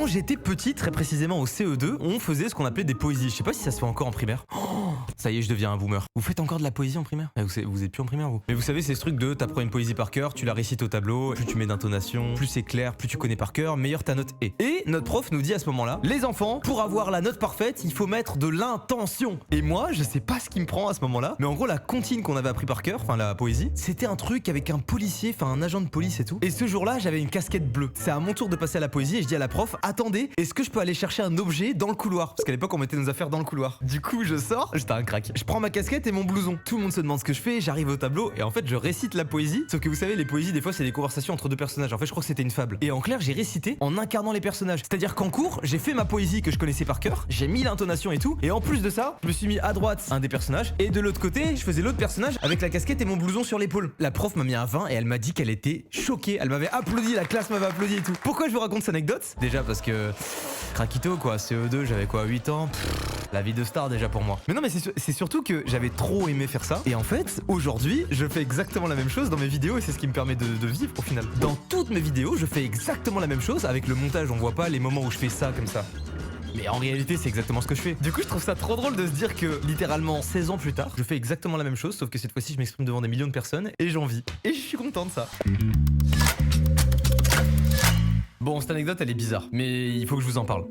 Quand j'étais petit, très précisément au CE2, on faisait ce qu'on appelait des poésies. Je sais pas si ça se fait encore en primaire. Oh, ça y est, je deviens un boomer. Vous faites encore de la poésie en primaire? Vous êtes plus en primaire, vous. Mais vous savez, c'est ce truc de t'apprends une poésie par cœur, tu la récites au tableau, plus tu mets d'intonation, plus c'est clair, plus tu connais par cœur, meilleure ta note est. Et notre prof nous dit à ce moment-là, les enfants, pour avoir la note parfaite, il faut mettre de l'intention. Et moi, je sais pas ce qui me prend à ce moment-là, mais en gros, la comptine qu'on avait appris par cœur, enfin la poésie, c'était un truc avec un policier, enfin un agent de police et tout. Et ce jour-là, j'avais une casquette bleue. C'est à mon tour de passer à la poésie et je dis à la prof, attendez, est-ce que je peux aller chercher un objet dans le couloir? Parce qu'à l'époque, on mettait nos affaires dans le couloir. Du coup, je sors, j'étais un crack. Je prends ma casquette et mon blouson. Tout le monde se demande ce que je fais, j'arrive au tableau et en fait, je récite la poésie. Sauf que vous savez, les poésies, des fois, c'est des conversations entre deux personnages. En fait, je crois que c'était une fable. Et en clair, j'ai récité en incarnant les personnages. C'est-à-dire qu'en cours, j'ai fait ma poésie que je connaissais par cœur, j'ai mis l'intonation et tout. Et en plus de ça, je me suis mis à droite un des personnages et de l'autre côté, je faisais l'autre personnage avec la casquette et mon blouson sur l'épaule. La prof m'a mis un 20 et elle m'a dit qu'elle était choquée. Elle m'avait applaudi, la classe m'avait applaudi et tout. Pourquoi je vous raconte cette anecdote? Déjà parce que craquito quoi, CE2, j'avais quoi, 8 ans. La vie de star déjà pour moi. Mais non, mais c'est surtout que j'avais trop aimé faire ça. Et en fait, aujourd'hui, je fais exactement la même chose dans mes vidéos et c'est ce qui me permet de vivre au final. Dans toutes mes vidéos, je fais exactement la même chose. Avec le montage, on voit pas les moments où je fais ça comme ça. Mais en réalité, c'est exactement ce que je fais. Du coup, je trouve ça trop drôle de se dire que littéralement 16 ans plus tard, je fais exactement la même chose, sauf que cette fois-ci, je m'exprime devant des millions de personnes et j'en vis. Et je suis content de ça. Bon, cette anecdote, elle est bizarre, mais il faut que je vous en parle.